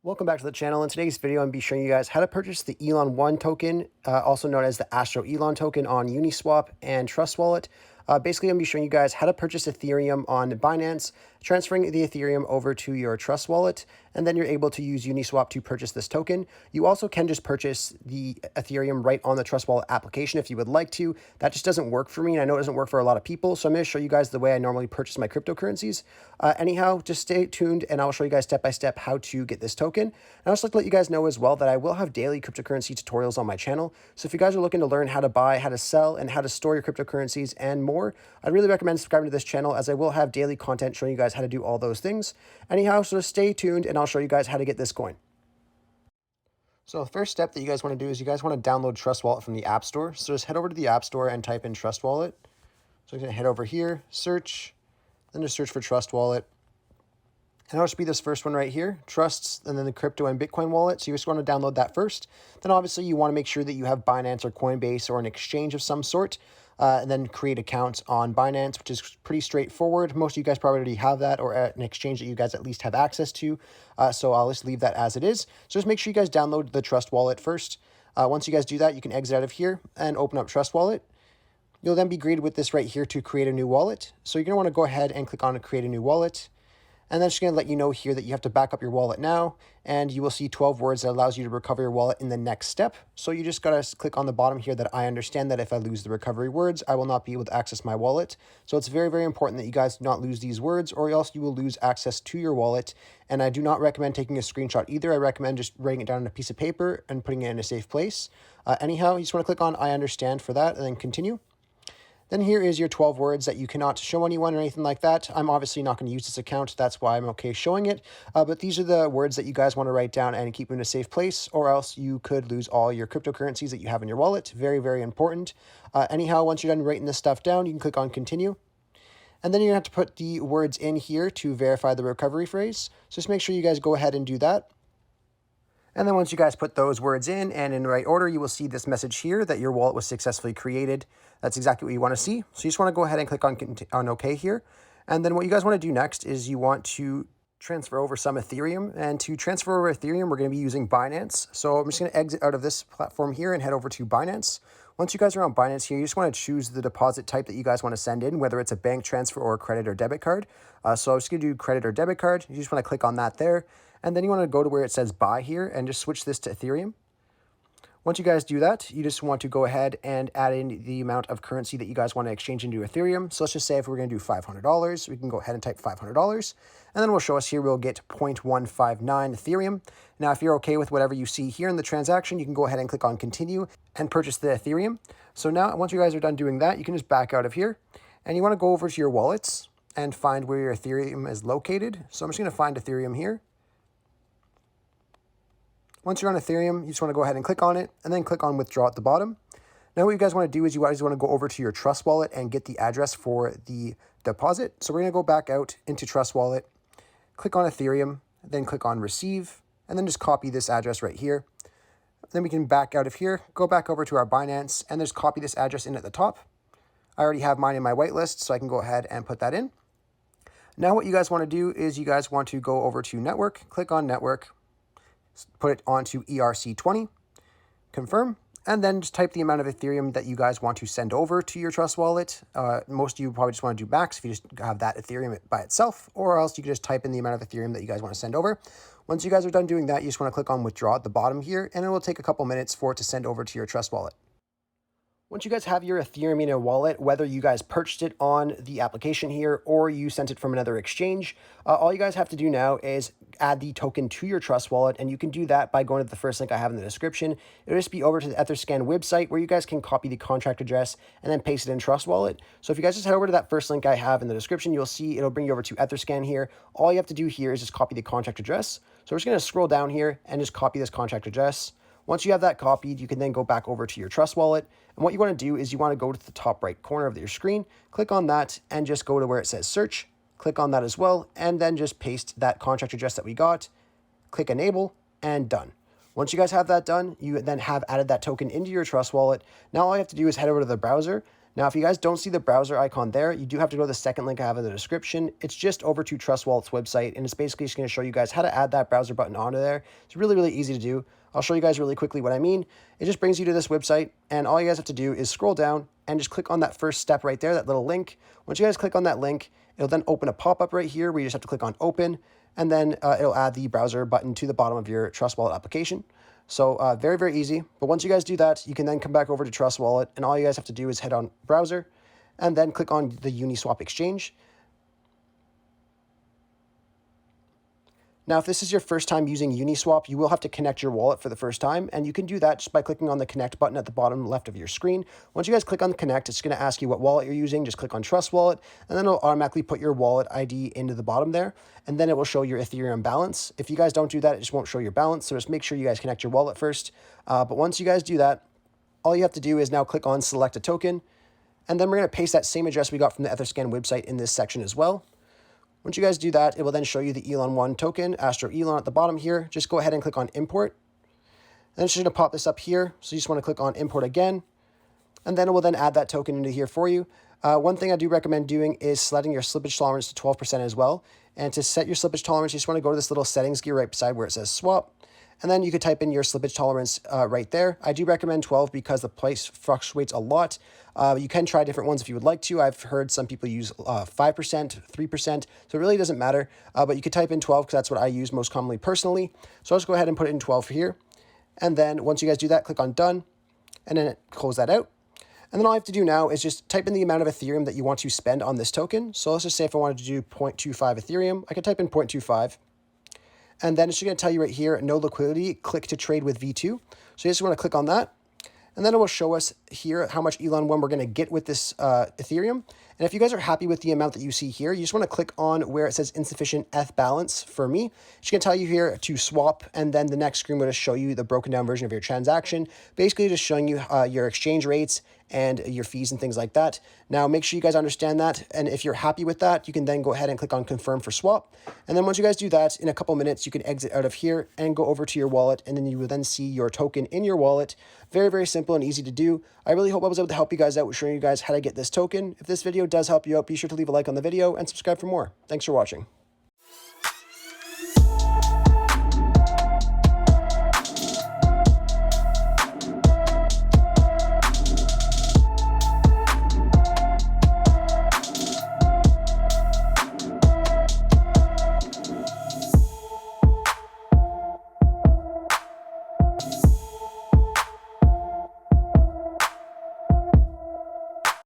Welcome back to the channel. In today's video, I'm going to be showing you guys how to purchase the Elon 1 token, also known as the AstroElon token on Uniswap and Trust Wallet. Basically, I'm going to be showing you guys how to purchase Ethereum on Binance, transferring the Ethereum over to your Trust Wallet, and then you're able to use Uniswap to purchase this token. You also can just purchase the Ethereum right on the Trust Wallet application if you would like to. That just doesn't work for me, and I know it doesn't work for a lot of people, so I'm going to show you guys the way I normally purchase my cryptocurrencies. Anyhow, just stay tuned, and I'll show you guys step by step how to get this token. And I'd also like to let you guys know as well that I will have daily cryptocurrency tutorials on my channel. So if you guys are looking to learn how to buy, how to sell, and how to store your cryptocurrencies and more, I'd really recommend subscribing to this channel, as I will have daily content showing you guys how to do all those things. Anyhow, so stay tuned and I'll show you guys how to get this coin. So the first step that you guys want to do is you guys want to download Trust Wallet from the App Store. So just head over to the App Store and type in Trust Wallet. So you're going to head over here, search, then just search for Trust Wallet. And it'll just be this first one right here, Trusts, and then the crypto and Bitcoin wallet. So you just want to download that first. Then obviously you want to make sure that you have Binance or Coinbase or an exchange of some sort, and then create accounts on Binance, which is pretty straightforward. Most of you guys probably already have that, or an exchange that you guys at least have access to. So I'll just leave that as it is. So just make sure you guys download the Trust Wallet first. Once you guys do that, you can exit out of here and open up Trust Wallet. You'll then be greeted with this right here to create a new wallet. So you're going to want to go ahead and click on create a new wallet. And then it's going to let you know here that you have to back up your wallet now, and you will see 12 words that allows you to recover your wallet in the next step. So you just got to click on the bottom here that I understand that if I lose the recovery words, I will not be able to access my wallet. So it's very, very important that you guys do not lose these words, or else you will lose access to your wallet. And I do not recommend taking a screenshot either. I recommend just writing it down on a piece of paper and putting it in a safe place. Anyhow, you just want to click on I understand for that and then continue. Then here is your 12 words that you cannot show anyone or anything like that. I'm obviously not going to use this account. That's why I'm okay showing it. But these are the words that you guys want to write down and keep in a safe place, or else you could lose all your cryptocurrencies that you have in your wallet. Very, very important. Anyhow, once you're done writing this stuff down, you can click on continue. And then you're going to have to put the words in here to verify the recovery phrase. So just make sure you guys go ahead and do that. And then once you guys put those words in and in the right order, you will see this message here that your wallet was successfully created. That's exactly what you want to see. So you just want to go ahead and click on OK here. And then what you guys want to do next is you want to transfer over some Ethereum. And to transfer over Ethereum, we're going to be using Binance. So I'm just going to exit out of this platform here and head over to Binance. Once you guys are on Binance here, you just want to choose the deposit type that you guys want to send in, whether it's a bank transfer or a credit or debit card. So I'm just going to do credit or debit card. You just want to click on that there. And then you want to go to where it says buy here and just switch this to Ethereum. Once you guys do that, you just want to go ahead and add in the amount of currency that you guys want to exchange into Ethereum. So let's just say if we're going to do $500, we can go ahead and type $500. And then we'll show us here, we'll get 0.159 Ethereum. Now, if you're okay with whatever you see here in the transaction, you can go ahead and click on continue and purchase the Ethereum. So now, once you guys are done doing that, you can just back out of here. And you want to go over to your wallets and find where your Ethereum is located. So I'm just going to find Ethereum here. Once you're on Ethereum, you just want to go ahead and click on it and then click on withdraw at the bottom. Now what you guys want to do is you guys want to go over to your Trust Wallet and get the address for the deposit. So we're going to go back out into Trust Wallet, click on Ethereum, then click on receive, and then just copy this address right here. Then we can back out of here, go back over to our Binance, and just copy this address in at the top. I already have mine in my whitelist, so I can go ahead and put that in. Now what you guys want to do is you guys want to go over to network, click on network, put it onto ERC20, confirm, and then just type the amount of Ethereum that you guys want to send over to your Trust Wallet. Most of you probably just want to do max if you just have that Ethereum by itself, or else you can just type in the amount of Ethereum that you guys want to send over. Once you guys are done doing that, you just want to click on withdraw at the bottom here, and it will take a couple minutes for it to send over to your Trust Wallet. Once you guys have your Ethereum in your wallet, whether you guys purchased it on the application here or you sent it from another exchange, all you guys have to do now is add the token to your Trust Wallet, and you can do that by going to the first link I have in the description. It'll just be over to the Etherscan website where you guys can copy the contract address and then paste it in Trust Wallet. So if you guys just head over to that first link I have in the description, you'll see it'll bring you over to Etherscan here. All you have to do here is just copy the contract address. So we're just going to scroll down here and just copy this contract address. Once you have that copied, you can then go back over to your Trust Wallet. And what you want to do is you want to go to the top right corner of your screen, click on that, and just go to where it says search. Click on that as well, and then just paste that contract address that we got. Click enable, and done. Once you guys have that done, you then have added that token into your Trust Wallet. Now all you have to do is head over to the browser. Now, if you guys don't see the browser icon there, you do have to go to the second link I have in the description. It's just over to Trust Wallet's website, and it's basically just going to show you guys how to add that browser button onto there. It's really, really easy to do. I'll show you guys really quickly what I mean. It just brings you to this website, and all you guys have to do is scroll down and just click on that first step right there, that little link. Once you guys click on that link, it'll then open a pop-up right here where you just have to click on open, and then it'll add the browser button to the bottom of your Trust Wallet application. So very, very easy. But once you guys do that, you can then come back over to Trust Wallet, and all you guys have to do is head on browser and then click on the Uniswap exchange. Now, if this is your first time using Uniswap, you will have to connect your wallet for the first time, and you can do that just by clicking on the connect button at the bottom left of your screen. Once you guys click on connect, it's going to ask you what wallet you're using. Just click on Trust Wallet, and then it'll automatically put your wallet ID into the bottom there, and then it will show your Ethereum balance. If you guys don't do that, it just won't show your balance, so just make sure you guys connect your wallet first. But once you guys do that, all you have to do is now click on select a token, and then we're going to paste that same address we got from the Etherscan website in this section as well. Once you guys do that, it will then show you the Elon 1 token, AstroElon at the bottom here. Just go ahead and click on import. Then it's just going to pop this up here. So you just want to click on import again. And then it will then add that token into here for you. One thing I do recommend doing is setting your slippage tolerance to 12% as well. And to set your slippage tolerance, you just want to go to this little settings gear right beside where it says swap. And then you could type in your slippage tolerance right there. I do recommend 12 because the price fluctuates a lot. You can try different ones if you would like to. I've heard some people use 5%, 3%, so it really doesn't matter. But you could type in 12 because that's what I use most commonly personally. So I'll just go ahead and put it in 12 here. And then once you guys do that, click on done, and then close that out. And then all I have to do now is just type in the amount of Ethereum that you want to spend on this token. So let's just say if I wanted to do 0.25 Ethereum, I could type in 0.25. And then it's going to tell you right here, no liquidity, click to trade with V2. So you just want to click on that. And then it will show us here how much Elon 1 we're going to get with this Ethereum. And if you guys are happy with the amount that you see here, you just want to click on where it says insufficient ETH balance for me. It's going to tell you here to swap, and then the next screen will just show you the broken down version of your transaction, basically just showing you your exchange rates and your fees and things like that. Now, make sure you guys understand that. And if you're happy with that, you can then go ahead and click on confirm for swap. And then once you guys do that, in a couple minutes, you can exit out of here and go over to your wallet. And then you will then see your token in your wallet. Very, very simple and easy to do. I really hope I was able to help you guys out with showing you guys how to get this token. If this video does help you out, be sure to leave a like on the video and subscribe for more. Thanks for watching.